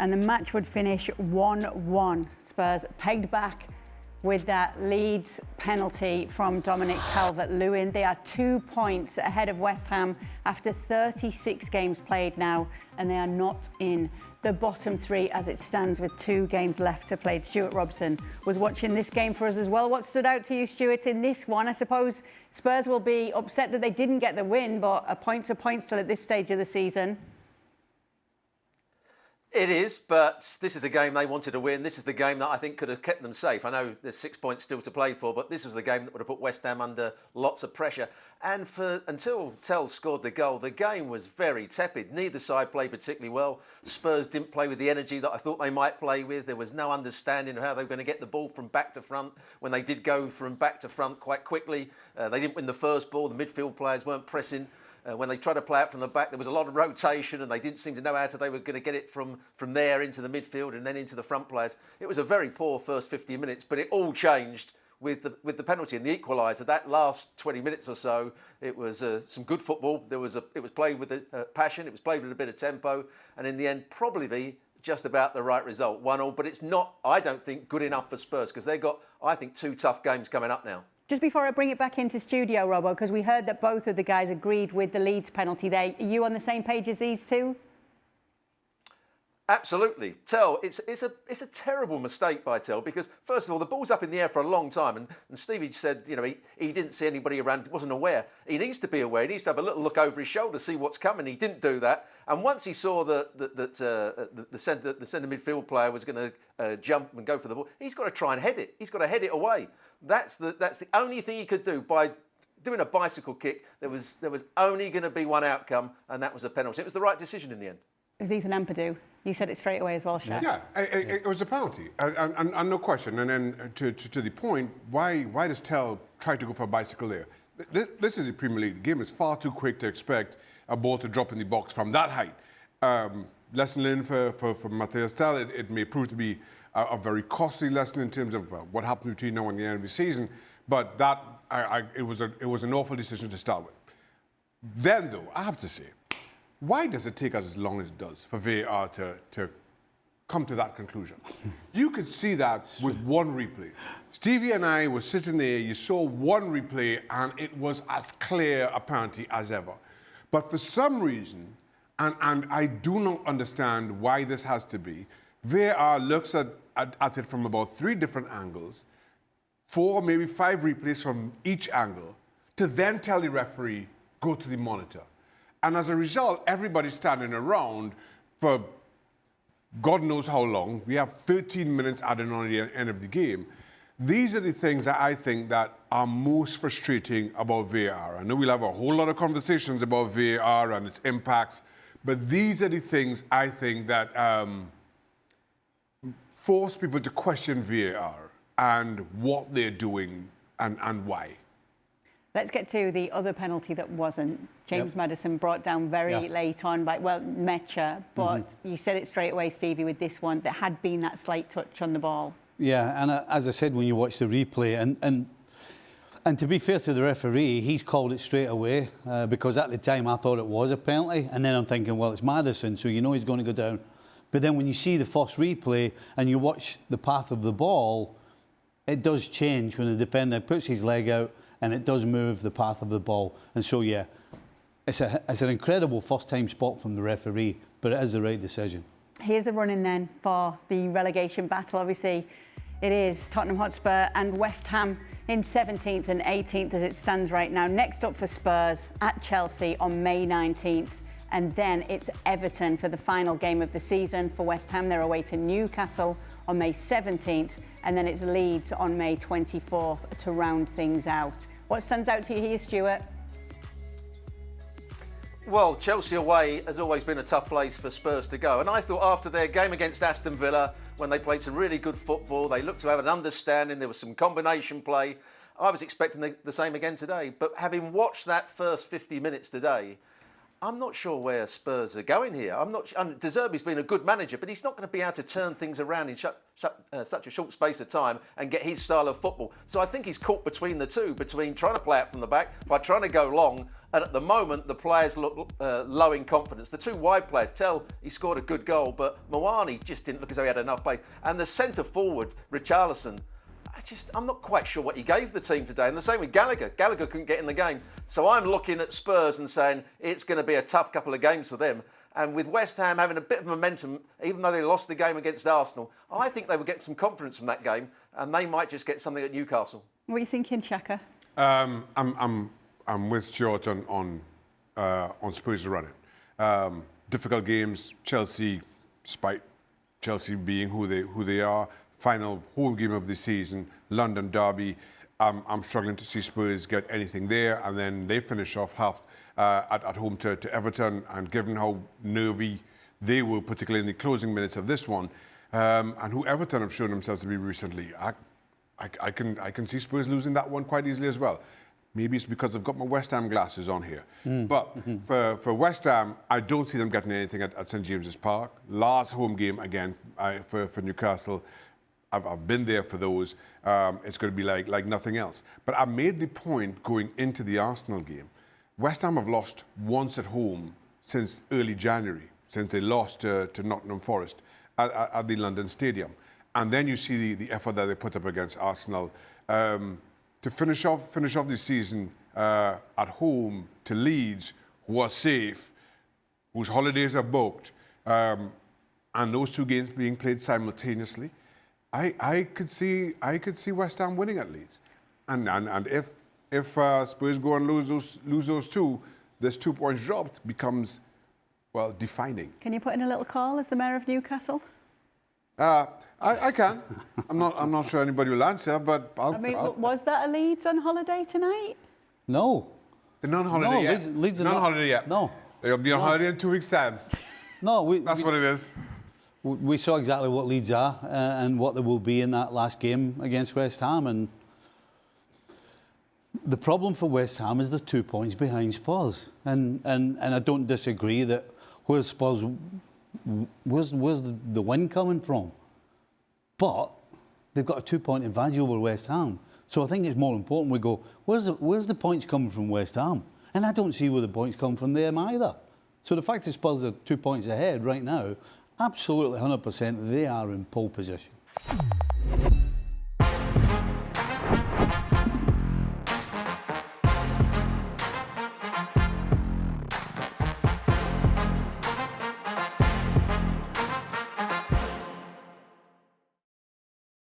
And the match would finish 1-1. Spurs pegged back with that Leeds penalty from Dominic Calvert-Lewin. They are 2 points ahead of West Ham after 36 games played now, and they are not in the bottom three as it stands with 2 games left to play. Stuart Robson was watching this game for us as well. What stood out to you, Stuart, in this one? I suppose Spurs will be upset that they didn't get the win, but a point's a point still at this stage of the season. It is, but this is a game they wanted to win. This is the game that I think could have kept them safe. I know there's 6 points still to play for, but this was the game that would have put West Ham under lots of pressure. And until TEL scored the goal, the game was very tepid. Neither side played particularly well. Spurs didn't play with the energy that I thought they might play with. There was no understanding of how they were going to get the ball from back to front. When they did go from back to front quite quickly, they didn't win the first ball. The midfield players weren't pressing. When they tried to play out from the back, there was a lot of rotation and they didn't seem to know how they were going to get it from there into the midfield and then into the front players. It was a very poor first 50 minutes, but it all changed with the penalty and the equaliser. That last 20 minutes or so, it was some good football. It was played with passion, it was played with a bit of tempo, and in the end, probably just about the right result, 1-1. But it's not, I don't think, good enough for Spurs because they've got, I think, 2 tough games coming up now. Just before I bring it back into studio, Robbo, because we heard that both of the guys agreed with the Leeds penalty there. Are you on the same page as these two? Absolutely. TEL, it's a terrible mistake by TEL because, first of all, the ball's up in the air for a long time and Stevie said, you know, he didn't see anybody around, wasn't aware. He needs to be aware. He needs to have a little look over his shoulder, see what's coming. He didn't do that. And once he saw that the centre midfield player was going to jump and go for the ball, he's got to try and head it. He's got to head it away. That's the only thing he could do. By doing a bicycle kick, there was only going to be one outcome, and that was a penalty. It was the right decision in the end. It was Ethan Ampadu. You said it straight away as well, Shaq. Yeah, it was a penalty, and no question. And then to the point, why does TEL try to go for a bicycle there? This is the Premier League. The game is far too quick to expect a ball to drop in the box from that height. Lesson learned for Matthias TEL. It may prove to be a very costly lesson in terms of what happens between now and the end of the season. But it was an awful decision to start with. Then, though, I have to say, why does it take us as long as it does for VAR to come to that conclusion? You could see that with one replay. Stevie and I were sitting there, you saw one replay, and it was as clear a penalty as ever. But for some reason, and I do not understand why this has to be, VAR looks at it from about 3 different angles, 4, maybe 5 replays from each angle, to then tell the referee, go to the monitor. And as a result, everybody's standing around for God knows how long. We have 13 minutes added on at the end of the game. These are the things that I think that are most frustrating about VAR. I know we'll have a whole lot of conversations about VAR and its impacts, but these are the things I think that force people to question VAR and what they're doing and why. Let's get to the other penalty that wasn't. James Maddison brought down very late on by, Mecha, but you said it straight away, Stevie, with this one, there had been that slight touch on the ball. Yeah, and as I said, when you watch the replay, and to be fair to the referee, he's called it straight away, because at the time I thought it was a penalty, and then I'm thinking, well, it's Maddison, so you know he's going to go down. But then when you see the first replay and you watch the path of the ball, it does change when the defender puts his leg out, and it does move the path of the ball. And so, yeah, it's an incredible first-time spot from the referee, but it is the right decision. Here's the run-in then for the relegation battle. Obviously, it is Tottenham Hotspur and West Ham in 17th and 18th as it stands right now. Next up for Spurs at Chelsea on May 19th. And then it's Everton for the final game of the season. For West Ham, they're away to Newcastle on May 17th. And then it's Leeds on May 24th to round things out. What stands out to you here, Stuart? Well, Chelsea away has always been a tough place for Spurs to go. And I thought after their game against Aston Villa, when they played some really good football, they looked to have an understanding, there was some combination play. I was expecting the same again today. But having watched that first 50 minutes today, I'm not sure where Spurs are going here. De Zerbi's been a good manager, but he's not going to be able to turn things around in such a short space of time and get his style of football. So I think he's caught between the two, between trying to play out from the back by trying to go long. And at the moment, the players look low in confidence. The two wide players, TEL, he scored a good goal, but Moani just didn't look as though he had enough play. And the centre forward, Richarlison, I'm not quite sure what he gave the team today. And the same with Gallagher. Gallagher couldn't get in the game. So I'm looking at Spurs and saying it's going to be a tough couple of games for them. And with West Ham having a bit of momentum, even though they lost the game against Arsenal, I think they will get some confidence from that game, and they might just get something at Newcastle. What are you thinking, Shaka? I'm with George on Spurs running. Difficult games. Chelsea, despite Chelsea being who they are. Final home game of the season, London derby. I'm struggling to see Spurs get anything there, and then they finish off half at home to Everton. And given how nervy they were, particularly in the closing minutes of this one, and who Everton have shown themselves to be recently, I can see Spurs losing that one quite easily as well. Maybe it's because I've got my West Ham glasses on here. But for West Ham, I don't see them getting anything at St James's Park. Last home game again for Newcastle. I've been there for those. It's going to be like nothing else. But I made the point going into the Arsenal game. West Ham have lost once at home since early January, since they lost to Nottingham Forest at the London Stadium. And then you see the effort that they put up against Arsenal. To finish off the season at home to Leeds, who are safe, whose holidays are booked, and those two games being played simultaneously, I could see West Ham winning at Leeds, and if Spurs go and lose those two, this 2 points dropped becomes, well, defining. Can you put in a little call as the mayor of Newcastle? I can. I'm not sure anybody will answer, but was that a Leeds on holiday tonight? No. They're not on holiday yet. Leeds are not on holiday yet. No. They'll be on holiday in 2 weeks' time. No, that's what it is. We saw exactly what Leeds are and what they will be in that last game against West Ham. And the problem for West Ham is they're 2 points behind Spurs. And I don't disagree that where's Spurs, where's the win coming from? But they've got a 2 point advantage over West Ham. So I think it's more important we go, where's the points coming from West Ham? And I don't see where the points come from them either. So the fact that Spurs are 2 points ahead right now, absolutely 100%, they are in pole position.